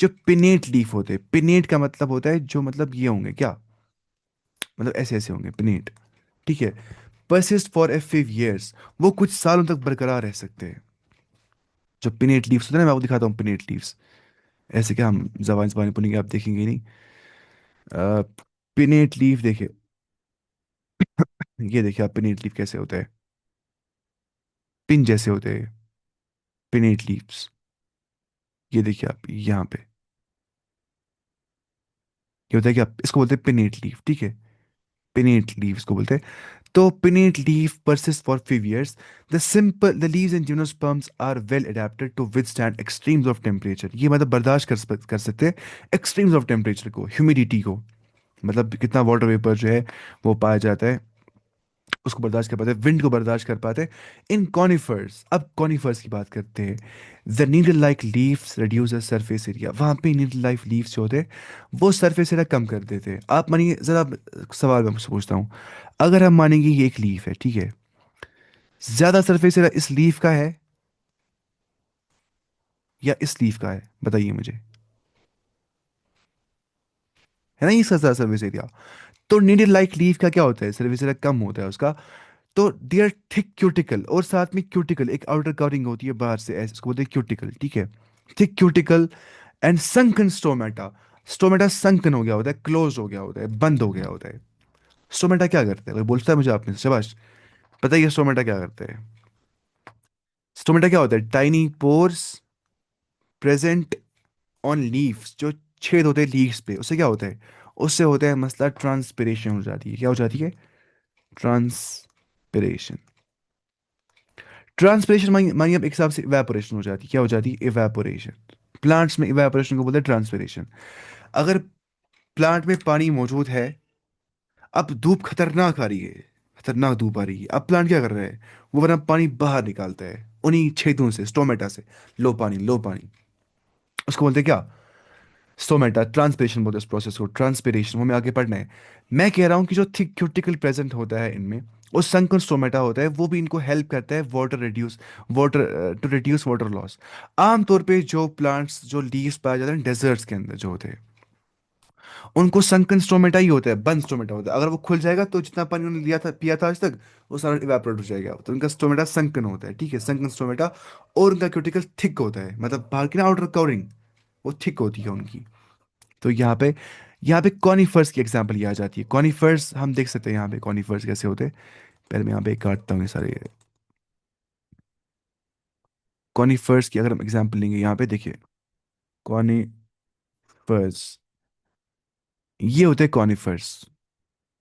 जो पिनेट लीफ होते हैं, पिनेट का मतलब होता है जो मतलब ये होंगे क्या, मतलब ऐसे ऐसे होंगे पिनेट, ठीक है। Persist for a few years, वो कुछ सालों तक बरकरार रह सकते हैं। जो पिनेट लीव्स होते हैं ना, मैं आपको दिखाता हूँ पिनेट लीव्स, ऐसे क्या हम जबान जबान पुनेंगे, आप देखेंगे ही नहीं। पिनेट लीफ देखिए, ये देखिए आप पिनेट लीफ कैसे होता है, पिन जैसे होते हैं पिनेट लीव्स, ये देखिए आप यहाँ पे, ये होता है कि आप इसको बोलते हैं पिनेट लीफ, ठीक है, पिनेट लीव इसको बोलते हैं। तो pinnate leaf persist for few years, the leaves and gymnosperms are well adapted to withstand extremes of temperature, ये मतलब बर्दाश्त कर सकते हैं एक्सट्रीम्स ऑफ टेम्परेचर को, ह्यूमिडिटी को, मतलब कितना वाटर वेपर जो है वो पाया जाता है, उसको बर्दाश्त कर पाते हैं, विंड को बर्दाश्त कर पाते हैं। इन कॉनिफर्स, अब कॉनिफर्स की बात करते हैं, the needle like leaves reduce surface area, वहाँ पे नीडल लाइक लीव्स जो होते हैं वो सरफेस एरिया कम कर देते हैं। आप मानिए ज़रा, सवाल मैं मुझसे पूछता हूँ, अगर हम मानेंगे ये एक लीफ है, ठीक है, ज़्यादा सरफेस एरिया इस लीफ का है या इस लीफ का है, बताइए मुझे, है ना, ये इसका ज़्यादा सर्विस एरिया। तो नीडल लाइक लीफ का क्या होता है, सर्विस एरिया कम होता है उसका। तो डियर थिक क्यूटिकल, और साथ में क्यूटिकल एक आउटर कवरिंग होती है बाहर से, ऐसे इसको बोलते हैं क्यूटिकल, ठीक है, thick cuticle and sunken stomata, stomata sunken हो गया होता है, क्लोज हो गया होता है, बंद हो गया होता है। स्टोमेटा क्या करता है, कोई बोलता है मुझे, आपने शाबाश, बताइए स्टोमेटा क्या करते हैं। स्टोमेटा क्या होता है, tiny pores present on leaves, जो छेद होते हैं लीव्स पे, उससे क्या होता है, उससे होता है मसला ट्रांसपिरेशन हो जाती है, क्या हो जाती है, ट्रांसपिरेशन। ट्रांसपिरेशन मानिए अब एक हिसाब से इवेपोरेशन हो जाती है, क्या हो जाती है, इवेपोरेशन। प्लांट्स में इवेपोरेशन को बोलते हैं ट्रांसपिरेशन। अगर प्लांट में पानी मौजूद है, अब धूप खतरनाक आ रही है, खतरनाक धूप आ रही है, अब प्लांट क्या कर रहा है, वो वरना पानी बाहर निकालता है उन्हीं छेदों से, स्टोमेटा से, लो पानी लो पानी, उसको बोलते हैं क्या, स्टोमेटा। ट्रांसपिरेशन बोलते हैं उस प्रोसेस को, ट्रांसपिरेशन, वो हमें आगे पढ़ना है। मैं कह रहा हूँ कि जो थिक क्यूटिकल प्रेजेंट होता है इनमें, और संकन स्टोमेटा होता है, वो भी इनको हेल्प करता है water to reduce water loss. आमतौर पे जो प्लांट्स, जो लीव्स पाए जाते हैं डेजर्ट्स के अंदर जो होते हैं, उनको संकन स्टोमेटा ही होता है, बंद स्टोमेटा होता है, अगर वो खुल जाएगा तो जितना पानी उन्होंने लिया था पिया था आज तक, वो सारा इवेपोरेट हो जाएगा, तो उनका स्टोमेटा संकन होता है, ठीक है, संकन स्टोमेटा। और उनका क्यूटिकल थिक होता है, मतलब बाहर की ना आउटर कवरिंग, वो थिक होती है उनकी। तो यहाँ पे कॉनिफर्स की एग्जांपल ये आ जाती है, कॉनिफर्स हम देख सकते हैं यहाँ पे कॉनिफर्स कैसे होते हैं। पहले मैं यहाँ पे काटता हूँ ये सारे कॉनिफर्स की, अगर हम एग्जांपल लेंगे यहाँ पे देखिए, कॉनिफर्स, ये होते हैं कॉनिफर्स,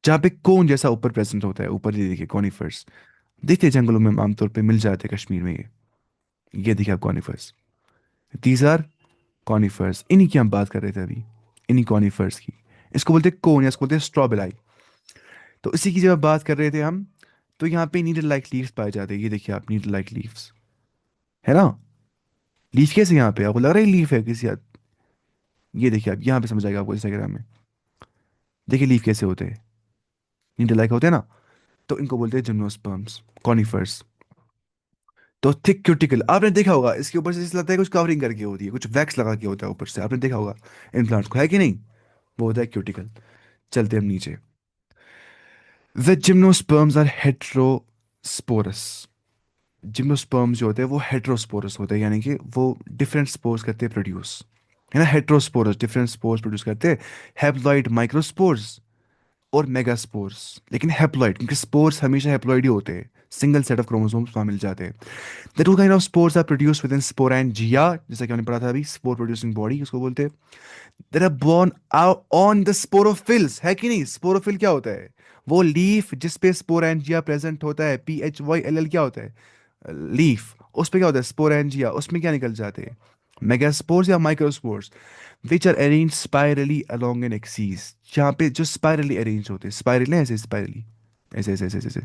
जहाँ पे कोन जैसा ऊपर प्रेजेंट होता है, ऊपर ये देखिए कॉनिफर्स, देखते हैं जंगलों में आमतौर पे मिल जाते हैं, कश्मीर में ये देखिए आप कॉनिफर्स, दीज आर कॉनिफर्स, इन्हीं की हम बात कर रहे थे अभी, इन्हीं कॉनिफर्स की। इसको बोलते हैं कोन, या इसको बोलते हैं स्ट्रॉबेलाई। तो इसी की जब बात कर रहे थे हम, तो यहाँ पे नीडल लाइक लीव्स पाए जाते हैं, ये देखिए आप नीडल लाइक लीव्स, है ना, लीफ कैसे यहाँ पे आपको लग रहा है लीफ है किसी ये देखिए आप यहाँ पे समझ आएगा आपको इंस्टाग्राम में, देखिए लीफ कैसे होते हैं, नीडल लाइक होते हैं ना। तो इनको बोलते हैं जिम्नोस्पर्म्स, कॉनिफर्स। तो थिक क्यूटिकल आपने देखा होगा, इसके ऊपर से ऐसा लगता है कुछ कवरिंग करके होती है, कुछ वैक्स लगा के होता है ऊपर से, आपने देखा होगा इन प्लांट्स को, है कि नहीं, वो होता है क्यूटिकल। चलते हम नीचे, the gymnosperms are heterosporous, gymnosperms जो होते हैं वो हेट्रोस्पोरस होते हैं, यानी कि वो डिफरेंट स्पोर्स करते हैं प्रोड्यूस, है ना, हेट्रोस्पोरस डिफरेंट स्पोर्स प्रोड्यूस करते हैं, हैप्लॉइड माइक्रोस्पोर्स और मेगास्पोर्स। लेकिन हैप्लॉइड, क्योंकि स्पोर्स हमेशा हैप्लॉइड ही होते हैं, सिंगल सेट ऑफ क्रोमोसोम्स वहाँ मिल जाते हैं। The two kind of spores are produce within sporangia, जैसा कि हमने पढ़ा था अभी, स्पोर प्रोड्यूसिंग बॉडी उसको बोलते हैं, that are borne on the sporophylls, है कि नहीं, स्पोरोफिल क्या होता है, वो लीफ जिस पे स्पोरेंजिया प्रेजेंट होता है, PHYLL क्या होता है, लीफ, उस पे क्या होता है स्पोरेंजिया, उसमें क्या निकल जाते हैं, मेगास्पोर्स या microspores which are arrange spirally along an axis, जहाँ पे जो स्पाइरली अरेंज होते हैं, स्पाइरली ऐसे स्पाइरली, ऐसे ऐसे ऐसे ऐसे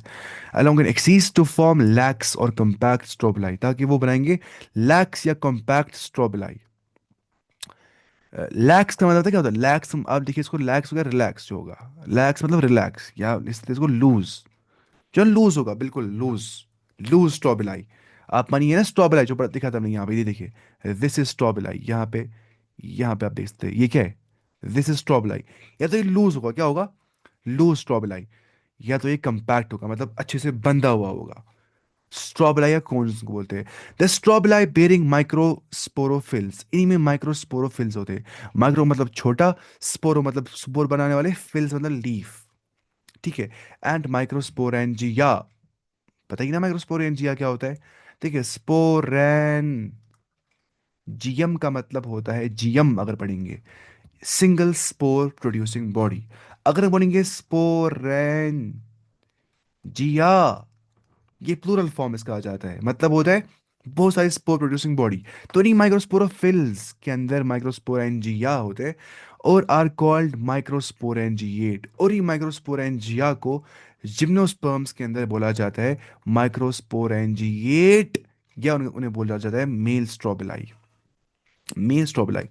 along an axis to form lax और कम्पैक्ट स्ट्रोबलाई, ताकि वो बनाएंगे लैक्स या कम्पैक्ट स्ट्रोबलाई। लैक्स का मतलब पता है क्या होता है? लैक्स, आप देखिए इसको, लैक्स होगा रिलैक्स जो होगा, लैक्स मतलब रिलैक्स, या इसको लूज, जो लूज होगा बिल्कुल लूज, लूज स्ट्रॉबेलाई। आप मानिए ना स्ट्रॉबेलाई जो दिखा था हमने यहाँ पे, ये देखिए दिस इज स्ट्रॉबेलाई, यहाँ पे आप देख सकते हैं ये क्या है, दिस इज स्ट्रॉबेलाई। या तो ये लूज होगा, क्या होगा, लूज स्ट्रॉबेलाई, या तो ये कंपैक्ट होगा मतलब अच्छे से बंधा हुआ होगा। स्ट्रॉबेलाई या कोन्स को बोलते हैं। द स्ट्रॉबेलाई बेरिंग माइक्रोस्पोरोफिल्स, इन्हीं में माइक्रोस्पोरोफिल्स होते हैं। माइक्रो मतलब छोटा, स्पोरो मतलब स्पोर बनाने वाले, फिल्स मतलब लीफ, ठीक है। एंड माइक्रोस्पोरेंजिया, पता ही ना माइक्रोस्पोरेंजिया क्या होता है? ठीक है, स्पोरेंजियम का मतलब होता है, जीएम अगर पढ़ेंगे सिंगल स्पोर प्रोड्यूसिंग बॉडी, अगर बोलेंगे स्पोरेंजिया, ये प्लूरल फॉर्म इसका आ जाता है, मतलब होता है बहुत सारी स्पोर प्रोड्यूसिंग बॉडी। तो इन्हीं माइक्रोस्पोरोफिल्स के अंदर माइक्रोस्पोरेंजिया होते हैं, और आर कॉल्ड माइक्रोस्पोरेंजिएट, और ये माइक्रोस्पोरेंजिया को जिम्नोस्पर्म्स के अंदर बोला जाता है माइक्रोस्पोरेंजिएट, या उन्हें बोला जाता है male strobili, male strobili.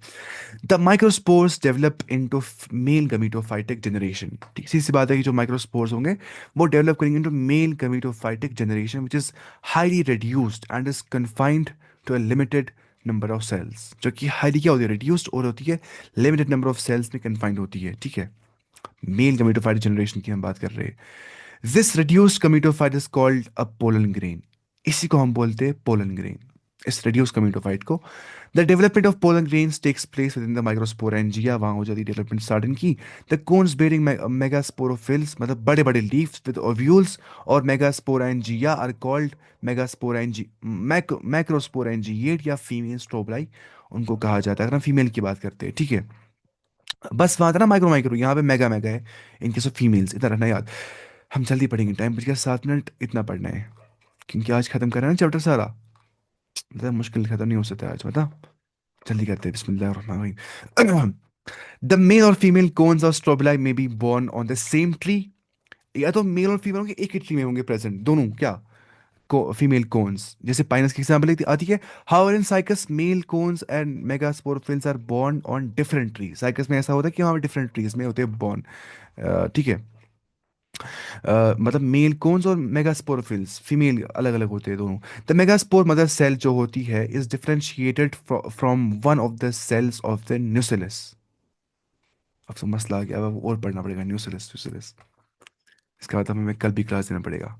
The microspores develop into male gametophytic generation, ठीक सी सी बात है कि जो माइक्रोस्पोर्स होंगे वो डेवलप करेंगे into male gametophytic generation which is highly reduced and is confined to a limited number of cells, जो कि हाईली क्या होती है, रिड्यूस्ड और होती है लिमिटेड नंबर ऑफ सेल्स में कन्फाइंड होती है, ठीक है। मेल गमीटोफाइटिक जनरेशन की हम बात कर रहे हैं। This reduced gametophyte is called a pollen grain, इसी को हम बोलते हैं पोलन ग्रेन, इस रिड्यूस गमीटोफाइट को। The development of pollen grains takes place within the microsporangia, वहां हो जाती डेवलपमेंट स्टार्ट इनकी। द कोन्स बेरिंग मेगास्पोरोफिल्स मतलब बड़े बड़े लीव्स विद ओव्यूल्स, और megasporangia are called megasporangia macrosporangiate या फीमेल स्ट्रोबलाई उनको कहा जाता है, अगर हम फीमेल की बात करते हैं, ठीक है। बस वहां था ना माइक्रो माइक्रो, यहाँ पे मेगा मेगा है, इनके सब फीमेल्स, इतना रहना याद। हम जल्दी पढ़ेंगे, टाइम बच गया 7 मिनट, इतना पढ़ना है क्योंकि आज खत्म कर रहे हैं ना चैप्टर सारा, मतलब मुश्किल खत्म नहीं हो सकता आज, बता। जल्दी करते हैं, बिस्मिल्लाह। द मेल और फीमेल कोन्स ऑफ स्ट्रोबेलाई में be borne on the same tree, या तो मेल और फीमेल होंगे एक ही ट्री में होंगे प्रेजेंट दोनों, क्या फीमेल कोन्स, जैसे पाइनस की एग्जांपल आती है। How in Cycas male cones and megasporophylls are borne on different tree, Cycas में ऐसा होता है कि वहाँ डिफरेंट ट्रीज में होते हैं बोर्न, ठीक है। मतलब मेल कोन्स और मेगास्पोरोफिल्स फीमेल अलग अलग होते हैं दोनों। द मेगास्पोर मदर सेल जो होती है is differentiated from one of the cells of the nucellus. अब तो मसला आ गया, अब और पढ़ना पड़ेगा न्यूसिलस न्यूसिलस, इसके बाद हमें कल भी क्लास देना पड़ेगा।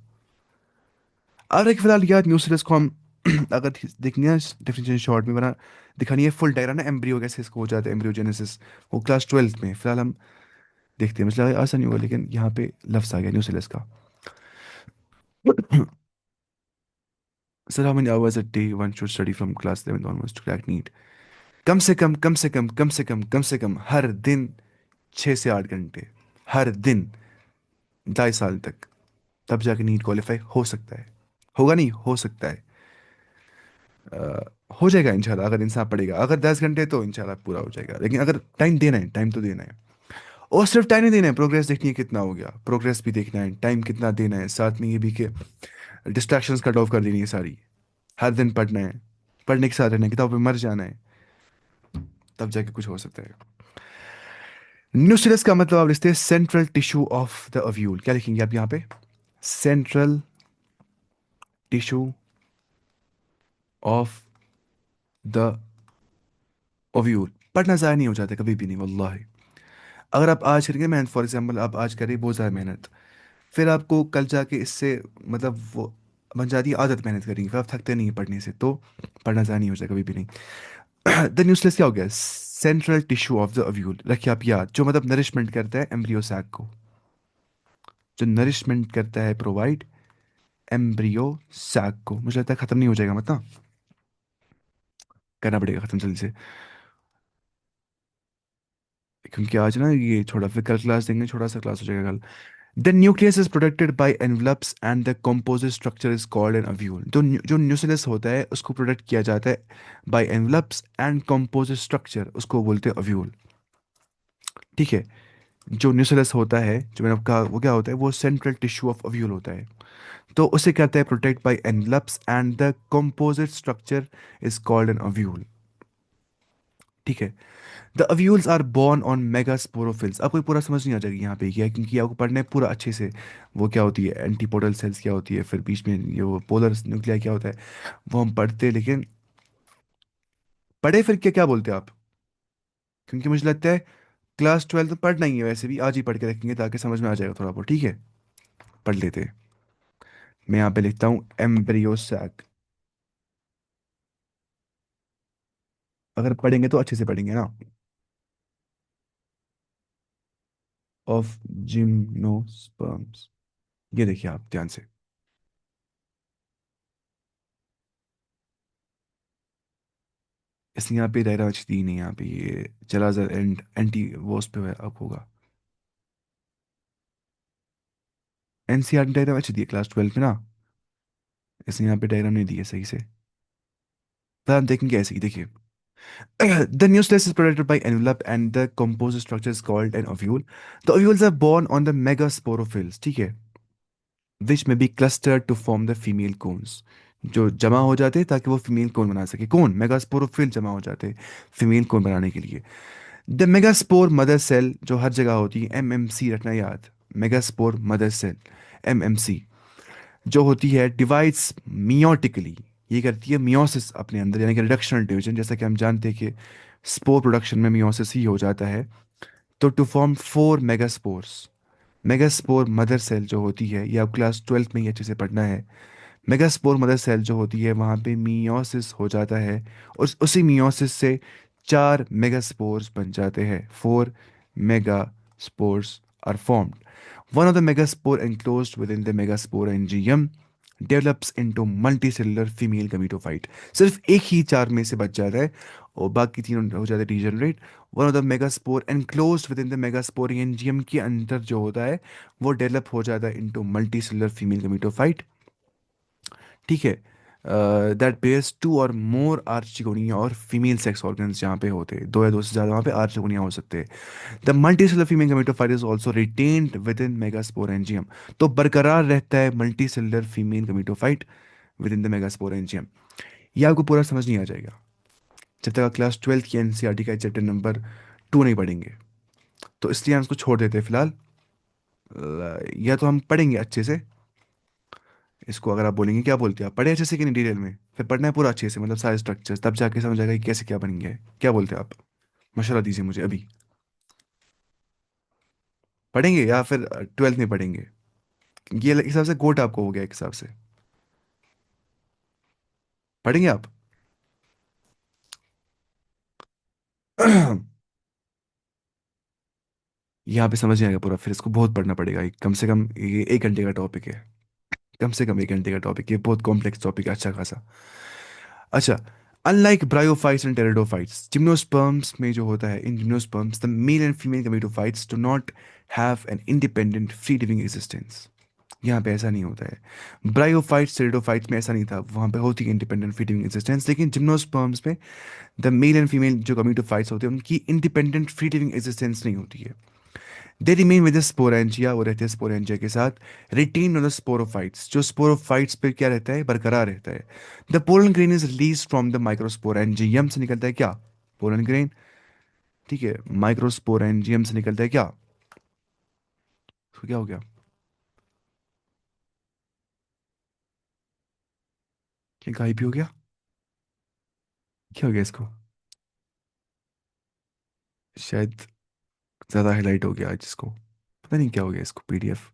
और एक फिलहाल यार न्यूसिलस को हम अगर देखनी है डिफरेंशिएशन शॉर्ट में बना दिखानी है, फुल डायग्राम ना एम्ब्रियो कैसे इसको हो जाता है, एम्ब्रियोजेनेसिस, वो क्लास 12th में फिलहाल हम देखते हैं, मतलब आसान नहीं होगा, लेकिन यहाँ पे लफ्स आ गया न्यूसिलस का। Sir how many hours a day one should study from class 11th onwards to crack NEET? कम से कम, कम से कम, कम से कम, कम से कम हर दिन 6 से 8 घंटे, हर दिन 2.5 साल तक, तब जाके नीट क्वालिफाई हो सकता है। होगा नहीं, हो सकता है। हो जाएगा इंशाल्लाह, अगर इंसान पढ़ेगा, अगर 10 घंटे तो इंशाल्लाह पूरा हो जाएगा, लेकिन अगर टाइम देना है, टाइम तो देना है। और सिर्फ टाइम नहीं देना है, प्रोग्रेस देखनी है कितना हो गया, प्रोग्रेस भी देखना है, टाइम कितना देना है, साथ में ये भी कि डिस्ट्रैक्शंस कट ऑफ कर देनी है सारी। हर दिन पढ़ना है, पढ़ने के साथ रहना है, किताब पे मर जाना है, तब जाके कुछ हो सकता है। न्यूक्लियस का मतलब आप लिखते हैं central tissue of the ovule, क्या लिखेंगे आप यहाँ पे? Central tissue of the ovule. पढ़ना ज़ाया नहीं हो जाता कभी भी नहीं वल्लाहि। अगर आप आज करेंगे मेहनत, फॉर एग्जांपल आप आज करें बहुत ज़्यादा मेहनत, फिर आपको कल जाके इससे मतलब वो बन जाती है आदत, मेहनत करेंगे फिर आप थकते नहीं हैं पढ़ने से, तो पढ़ना ज़ाया नहीं हो जाएगा कभी भी नहीं। द न्यूक्लियस क्या हो गया? Central tissue of the ovule, रखिए आप याद, जो मतलब नरिशमेंट करता है एम्ब्रियो सैक को, जो नरिशमेंट करता है प्रोवाइड एम्ब्रियो सैक को। मुझे लगता है खत्म नहीं हो जाएगा, मतलब करना पड़ेगा खत्म जल्दी से, क्योंकि आज ना ये छोटा, फिर कल क्लास देंगे, छोटा सा क्लास हो जाएगा कल। The nucleus is protected by envelopes and the composite structure is called an ovule. जो न्यूक्लियस होता है उसको प्रोटेक्ट किया जाता है by envelopes and composite structure, उसको बोलते हैं अव्यूल। ठीक है। जो न्यूक्लियस होता है, जो मैंने कहा, वो क्या होता है, वो सेंट्रल टिश्यू ऑफ अव्यूल होता है। तो उसे कहते हैं protect by envelopes and the composite structure is called an ovule. ठीक है। The ovules are borne on megasporophylls. आपको ये पूरा समझ नहीं आ जाएगी यहाँ पे क्या है, क्योंकि आपको पढ़ना है पूरा अच्छे से। वो क्या होती है, एंटीपोडल सेल्स क्या होती है, फिर बीच में ये वो पोलर न्यूक्लिया क्या होता है, वो हम पढ़ते हैं। लेकिन पढ़े फिर क्या क्या बोलते हैं आप? क्योंकि मुझे लगता है क्लास 12 तो पढ़ना ही है, वैसे भी आज ही पढ़ के रखेंगे ताकि समझ में आ जाएगा थोड़ा बहुत। ठीक है, पढ़ लेते हैं। मैं यहाँ पे लिखता हूँ एम्ब्रियो सैक। अगर पढ़ेंगे तो अच्छे से पढ़ेंगे ना। Of gymnosperms. ये देखिए आप ध्यान से। इसने यहाँ पे डायग्राम अच्छी दी नहीं, यहाँ पे ये चला जा एंड एंटी वो उस पे अब होगा। एनसीईआरटी डायग्राम अच्छी दी है क्लास 12 में ना। इसने यहाँ पे डायग्राम नहीं दी है सही से। तो हम देखेंगे ऐसे ही, देखिए। The nucleus is protected by envelope and the composite structure is called an ovule. The ovules are born on the megasporophylls, ठीक है, which may be clustered to form the female cones। जो जमा हो जाते हैं ताकि वो फीमेल कोन बना सके। कौन? मेगास्पोरोफिल जमा हो जाते हैं फीमेल कोन बनाने के लिए। द मेगास्पोर मदर सेल जो हर जगह होती है, एमएमसी रखना याद। मेगास्पोर मदर सेल, एमएमसी, जो होती है डिवाइड्स मियोटिकली। ये करती है मियोसिस अपने अंदर, यानी कि रिडक्शनल डिवीजन। जैसा कि हम जानते हैं कि स्पोर प्रोडक्शन में मियोसिस ही हो जाता है। तो to form 4 megaspores. Megaspore mother cell जो होती है, ये आप क्लास 12 में ही अच्छे से पढ़ना है। मेगास्पोर मदर सेल जो होती है वहाँ पे मियोसिस हो जाता है। उसी मियोसिस से 4 मेगास्पोर्स बन जाते हैं। 4 megaspores are formed. One of the megaspore enclosed within the megasporangium develops into multicellular female gametophyte। सिर्फ एक ही 4 में से बच जाता है और बाकी तीनों हो जाते हैं degenerate. One of the megaspore enclosed within the megasporangium के अंदर जो होता है वो डेवलप हो जाता है into multicellular female gametophyte। ठीक है। दैट बेयर्स 2 और मोर आर्चिगोनिया और फीमेल सेक्स ऑर्गन्स जहाँ पे होते हैं, 2 या 2 से ज़्यादा वहाँ पे आर्चिगोनिया हो सकते हैं। The multicellular female gametophyte is also retained within megasporangium. तो बरकरार रहता है multicellular female gametophyte within the megasporangium. ये आपको पूरा समझ नहीं आ जाएगा जब तक आप क्लास 12 की एनसीईआरटी का चैप्टर नंबर 2 नहीं पढ़ेंगे। तो इसलिए हम इसको छोड़ देते हैं फिलहाल। या तो हम पढ़ेंगे अच्छे से इसको। अगर आप बोलेंगे क्या बोलते हैं, आप पढ़े अच्छे से कि नहीं डिटेल में, फिर पढ़ना है पूरा अच्छे से, मतलब सारे स्ट्रक्चर्स, तब जाके समझ आएगा कि कैसे क्या बन गया है। क्या बोलते हैं आप? मशवरा दीजिए मुझे अभी। पढ़ेंगे या फिर 12th में पढ़ेंगे? ये एक हिसाब से गोट आपको हो गया एक हिसाब से। पढ़ेंगे आप? यहाँ पे समझ नहीं आएगा पूरा, फिर इसको बहुत पढ़ना पड़ेगा। कम से कम ये 1 घंटे का टॉपिक है। कम से कम 1 घंटे का टॉपिक, ये बहुत कॉम्प्लेक्स टॉपिक है अच्छा खासा। अच्छा। Unlike bryophytes and pteridophytes, gymnosperms में जो होता है, in gymnosperms the male and female gametophytes do not have an independent free living existence. यहाँ पे ऐसा नहीं होता है। ब्रायोफाइट्स टेरिडोफाइट्स में ऐसा नहीं था, वहाँ पे होती है इंडिपेंडेंट फ्री लिविंग एग्जिस्टेंस। लेकिन जिम्नोस्पर्म्स में द मेल एंड फीमेल जो गमेटोफाइट्स होते हैं उनकी इंडिपेंडेंट फ्री लिविंग एग्जिस्टेंस नहीं होती है। दे रिमेन विद स्पोरेंजिया, वो रहते हैं स्पोरेंजिया के साथ। रिटेन ऑन द स्पोरोफाइट्स, जो स्पोरोफाइट्स पे क्या रहता है, बरकरार रहता है। The pollen grain is release from the microsporangium से निकलता है क्या? Pollen grain. ठीक है, माइक्रोस्पोरेंजियम से निकलता है क्या? तो क्या हो गया? क्या गायब भी हो गया? क्या हो गया इसको? शायद ज्यादा हाईलाइट हो गया आज इसको, पता नहीं क्या हो गया इसको, पीडीएफ।